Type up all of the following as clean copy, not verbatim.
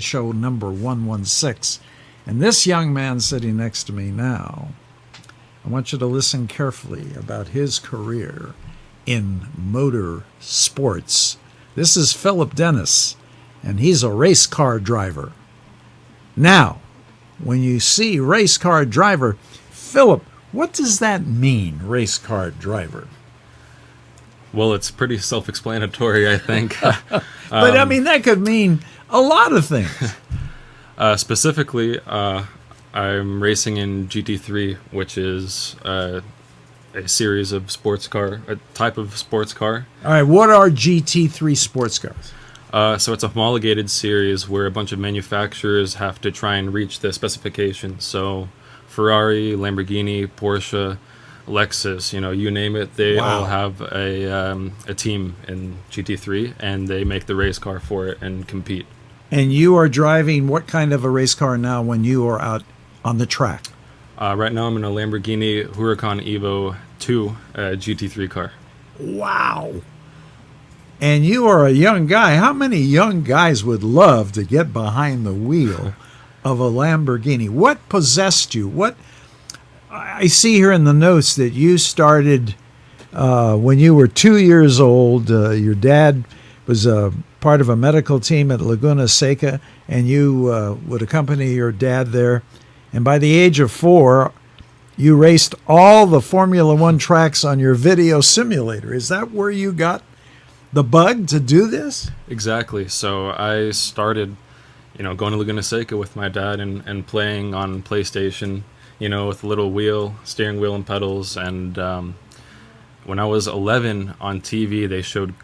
show number 116. And this young man sitting next to me now, I want you to listen carefully about his career in motor sports. This is Phillippe Denes, and he's a race car driver. Now, when you see race car driver, Phillippe, what does that mean, race car driver? Well, it's pretty self-explanatory, I think. But I mean, that could mean a lot of things. Specifically, I'm racing in GT3, which is a series of sports car, a type of sports car. All right, what are GT3 sports cars? So it's a homologated series where a bunch of manufacturers have to try and reach the specifications. So Ferrari, Lamborghini, Porsche, Lexus, you name it, they all have a team in GT3, and they make the race car for it and compete. And you are driving what kind of a race car now when you are out on the track? Right now I'm in a Lamborghini Huracan Evo 2 GT3 car. Wow. And you are a young guy. How many young guys would love to get behind the wheel of a Lamborghini? What possessed you? What I see here in the notes that you started when you were 2 years old. Your dad was part of a medical team at Laguna Seca, and you would accompany your dad there. And by the age of 4, you raced all the Formula One tracks on your video simulator. Is that where you got the bug to do this? Exactly. So I started, going to Laguna Seca with my dad and playing on PlayStation, with a little steering wheel and pedals. And when I was 11 on TV, they showed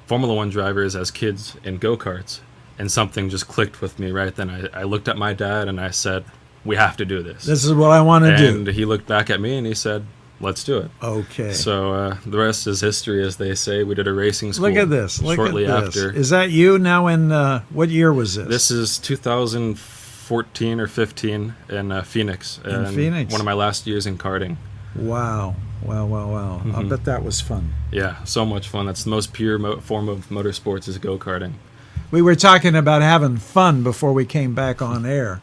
Formula One drivers as kids in go-karts. And something just clicked with me right then. I looked at my dad and I said, we have to do this. This is what I want to do. And he looked back at me and he said, let's do it. Okay. So the rest is history, as they say. We did a racing school. Look at this. Shortly after. Is that you now in, what year was this? This is 2014 or 15 in Phoenix. In Phoenix. One of my last years in karting. Wow. Wow. Mm-hmm. I bet that was fun. Yeah, so much fun. That's the most pure form of motorsports is go-karting. We were talking about having fun before we came back on air.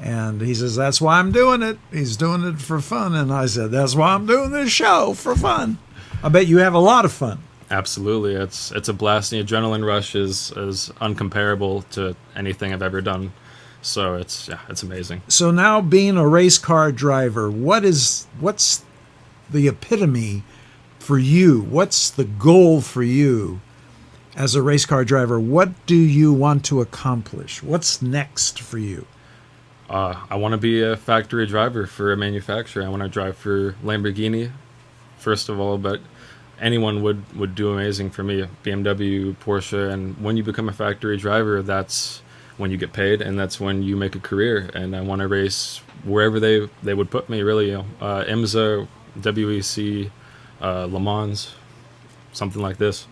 And he says, that's why I'm doing it. He's doing it for fun. And I said, that's why I'm doing this show, for fun. I bet you have a lot of fun. Absolutely. It's a blast. The adrenaline rush is uncomparable to anything I've ever done. So it's amazing. So now being a race car driver, what's the epitome for you? What's the goal for you as a race car driver? What do you want to accomplish? What's next for you? I want to be a factory driver for a manufacturer. I want to drive for Lamborghini, first of all, but anyone would do amazing for me. BMW, Porsche, and when you become a factory driver, that's when you get paid, and that's when you make a career. And I want to race wherever they would put me, really. IMSA, WEC, Le Mans, something like this.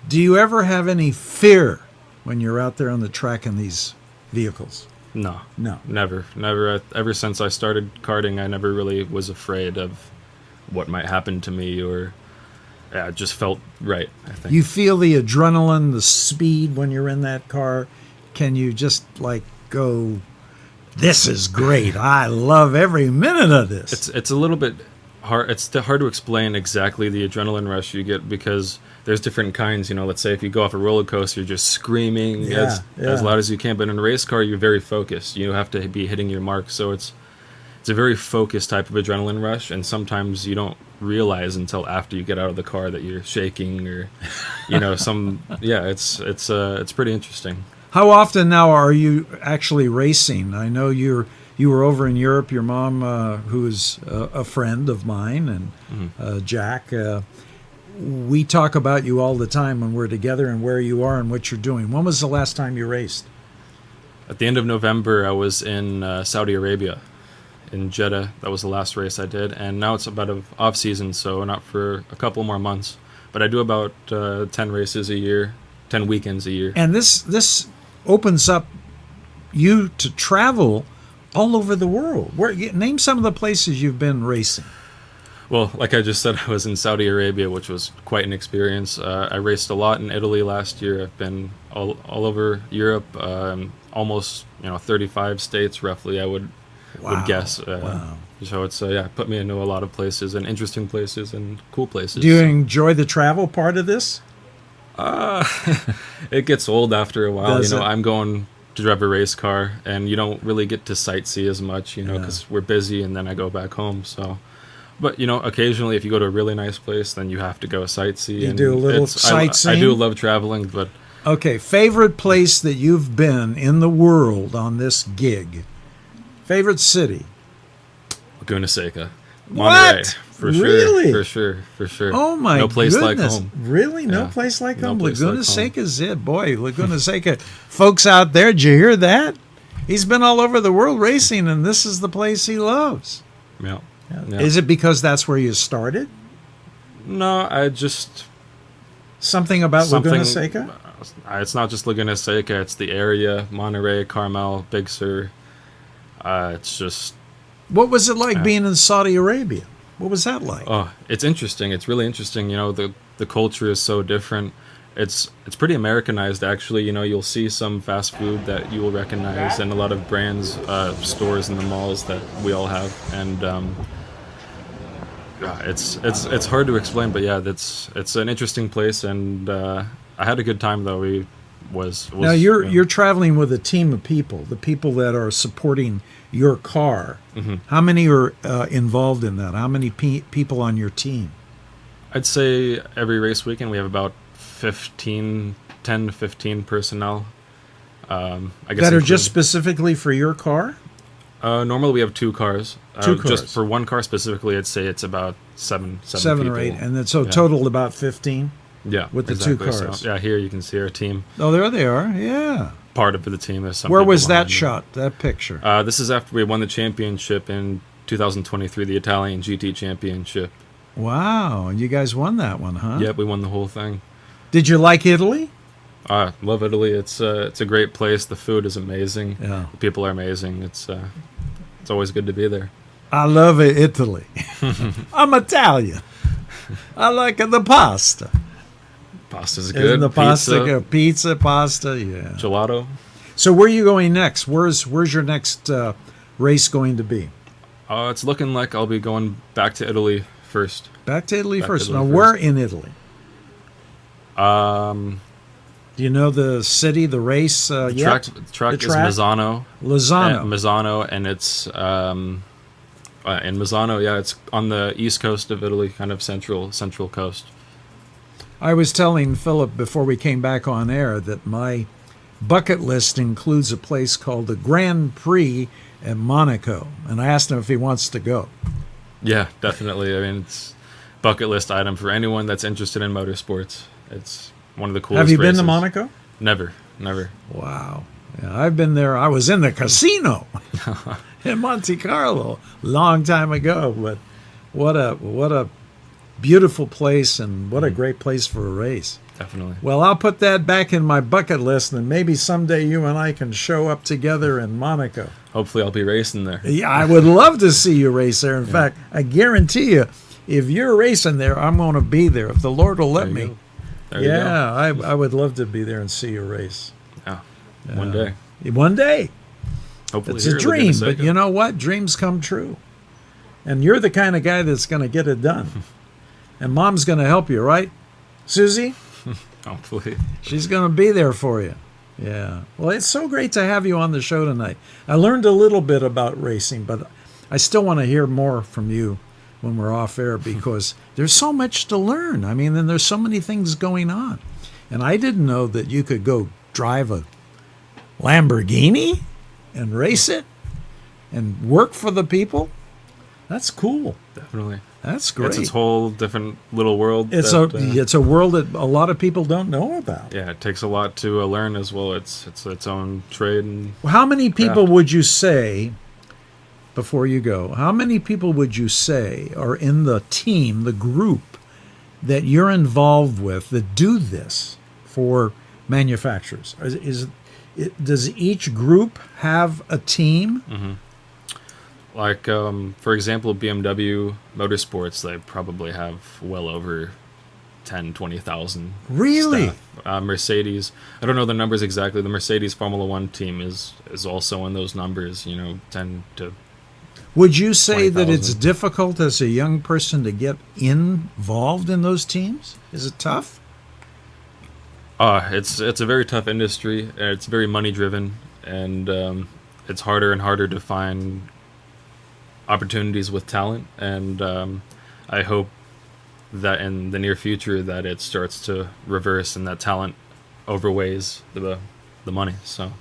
Do you ever have any fear when you're out there on the track in these vehicles? No, Never. Ever since I started karting, I never really was afraid of what might happen to me, or it just felt right, I think. You feel the adrenaline, the speed when you're in that car. Can you just go, this is great. I love every minute of this. It's a little bit hard. It's hard to explain exactly the adrenaline rush you get, because there's different kinds. Let's say if you go off a roller coaster, you're just screaming as loud as you can. But in a race car, you're very focused. You have to be hitting your mark. So it's a very focused type of adrenaline rush. And sometimes you don't realize until after you get out of the car that you're shaking, or it's pretty interesting. How often now are you actually racing? I know you were over in Europe. Your mom, who is a friend of mine, and Jack, we talk about you all the time when we're together and where you are and what you're doing. When was the last time you raced? At the end of November, I was in Saudi Arabia, in Jeddah. That was the last race I did. And now it's about off season, so not for a couple more months. But I do about 10 races a year, 10 weekends a year. And this opens up you to travel all over the world. Name some of the places you've been racing. Well, like I just said, I was in Saudi Arabia, which was quite an experience. I raced a lot in Italy last year. I've been all over Europe, almost 35 states roughly. I would guess. Wow. So it's put me into a lot of places and interesting places and cool places. Do you enjoy the travel part of this? It gets old after a while. Does it? I'm going to drive a race car, and you don't really get to sightsee as much, because we're busy, and then I go back home. So, but occasionally, if you go to a really nice place, then you have to go sightsee. You and do a little sightseeing? I do love traveling, but Okay, favorite place that you've been in the world on this gig? Favorite city? Laguna Seca, What? Monterey, for sure, Really? for sure. Oh my no place goodness. like home. Really? No Yeah. place like No home? place Laguna like home. Seca's it. Boy, Laguna Seca. Folks out there, did you hear that? He's been all over the world racing, and this is the place he loves. Yeah. Yeah. Is it because that's where you started? No, I just Something about Laguna Seca? It's not just Laguna Seca. It's the area, Monterey, Carmel, Big Sur. It's just What was it like being in Saudi Arabia? What was that like? it's interesting. It's really interesting. The culture is so different. It's pretty Americanized, actually. You'll see some fast food that you will recognize, and a lot of brands, stores in the malls that we all have, and it's hard to explain. But yeah, it's an interesting place, and I had a good time though. Now you're traveling with a team of people, the people that are supporting your car. Mm-hmm. How many are involved in that? How many people on your team? I'd say every race weekend we have about 10 to 15 personnel. I guess That are just specifically for your car? normally we have two cars. Two cars. Just for one car specifically, I'd say it's about seven Seven or people. eight. And then so Yeah. total about 15? Yeah, with the two exactly. cars. So, yeah, here you can see our team. Oh, there they are. Yeah. Part of the team is some Where people was that behind me. shot, that picture? This is after we won the championship in 2023, the Italian GT Championship. Wow. And you guys won that one, huh? Yep, we won the whole thing. Did you like Italy? Love Italy. It's a great place. The food is amazing. Yeah. The people are amazing. It's always good to be there. I love Italy. I'm Italian. I like the pasta. Pasta's good. Isn't the pasta Pizza, good? Pizza, pasta, yeah. gelato. So where are you going next? Where's your next race going to be? It's looking like I'll be going back to Italy first. Back to Italy Back to first. Italy Now, first. where in Italy? Do you know the city, the race yet? Track The is track? Misano. Lozano. Misano, and it's in Misano. Yeah, it's on the east coast of Italy, kind of central coast. I was telling Philip before we came back on air that my bucket list includes a place called the Grand Prix at Monaco, and I asked him if he wants to go. Yeah, definitely. I mean, it's bucket list item for anyone that's interested in motorsports. It's one of the coolest. Have you been to races. Monaco? Never. Wow. Yeah, I've been there. I was in the casino in Monte Carlo a long time ago, but what a beautiful place, and what a great place for a race. Definitely. Well, I'll put that back in my bucket list, and maybe someday you and I can show up together in Monaco. Hopefully, I'll be racing there. Yeah, I would love to see you race there. In fact, I guarantee you, if you're racing there, I'm going to be there. If the Lord will let There you me. go. There you go. Yeah, I would love to be there and see you race. Yeah. One day. One day. Hopefully, It's here a at Laguna dream, Seca. but you know what? Dreams come true. And you're the kind of guy that's going to get it done. And Mom's going to help you, right? Susie? Hopefully. She's going to be there for you. Yeah. Well, it's so great to have you on the show tonight. I learned a little bit about racing, but I still want to hear more from you when we're off air because there's so much to learn. I mean, and there's so many things going on. And I didn't know that you could go drive a Lamborghini and race it and work for the people. That's cool. Definitely. That's great. It's its whole different little world. It's a world that a lot of people don't know about. Yeah, it takes a lot to learn as well. It's its own trade. And How many people craft. would you say, before you go, how many people would you say are in the team, the group that you're involved with that do this for manufacturers? Does each group have a team? Like, for example, BMW Motorsports, they probably have well over 10, 20,000 Really? staff. Mercedes, I don't know the numbers exactly. The Mercedes Formula One team is also in those numbers, 10 to Would you say that it's 20,000. difficult as a young person to get involved in those teams? Is it tough? It's a very tough industry. It's very money driven, and it's harder and harder to find opportunities with talent. And I hope that in the near future that it starts to reverse and that talent overweighs the money. So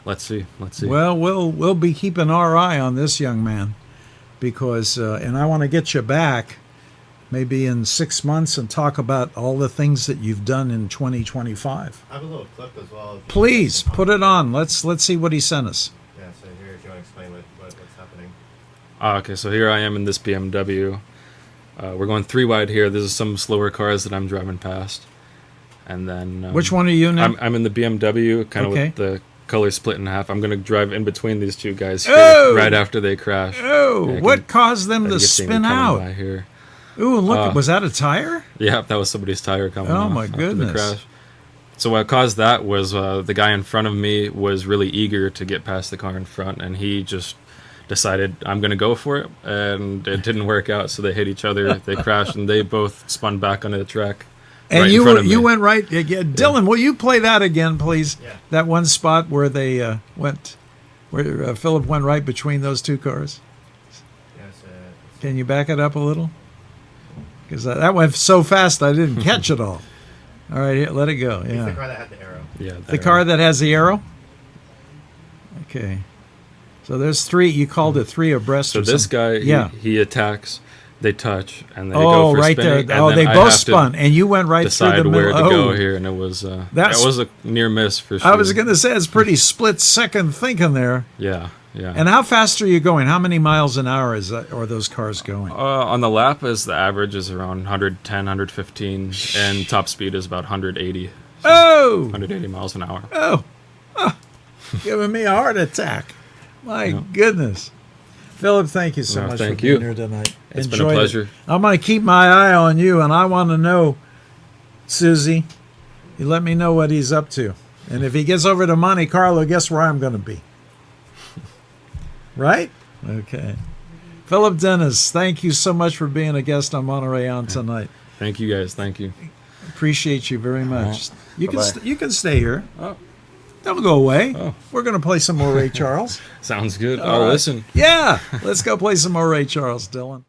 let's see. Well, we'll be keeping our eye on this young man because, and I want to get you back maybe in 6 months and talk about all the things that you've done in 2025. I have a little clip as well. Please put it on. Let's see what he sent us. Yeah, so here, if you want to explain what's happening. Okay, so here I am in this BMW. We're going 3 wide here. This is some slower cars that I'm driving past. And then... Which one are you now? I'm in the BMW, kind of Okay. with the color split in half. I'm going to drive in between these two guys here Oh! right after they crash. Oh, Yeah, I what can- caused them I to think you see me spin coming out? by here. Ooh, look, was that a tire? Yeah, that was somebody's tire coming Oh, off my after goodness. the crash. So what caused that was the guy in front of me was really eager to get past the car in front, and he just decided, I'm going to go for it, and it didn't work out, so they hit each other, they crashed, and they both spun back onto the track. And right in you front of you me. went right again. Dylan, will you play that again, please? Yeah. That one spot where they went, where Philip went right between those two cars. Yeah, so Can you back it up a little? Because that went so fast I didn't catch it all. All right, here, let it go. it's the Yeah, car that had the arrow. Yeah, the car that has the arrow. Okay, so there's 3. You called it 3 abreast. So or this something. guy, Yeah. he attacks, they touch, and they Oh, go for right spinning. there. and Oh, then they I both have to spun, and you went right through decide the where middle. to Oh, go here, and it was That's- that was a near miss for sure. I was going to say it's pretty split second thinking there. Yeah. And how fast are you going? How many miles an hour are those cars going? On the lap, is the average is around 110, 115, and top speed is about 180, Oh, 180 miles an hour. oh, giving me a heart attack. My goodness. Philip, thank you so Well, much thank for being you. here tonight. It's been a Enjoyed it. pleasure. I'm going to keep my eye on you, and I want to know, Susie, you let me know what he's up to. And if he gets over to Monte Carlo, guess where I'm going to be? Right? Okay. Phillippe Denes, thank you so much for being a guest on Monterey on tonight. Thank you guys. Thank you. Appreciate you very much. You can Bye-bye. you can stay here. Oh, Don't go away. Oh. We're going to play some more Ray Charles. sounds good. All right. Listen. Yeah, let's go play some more Ray Charles, Dylan.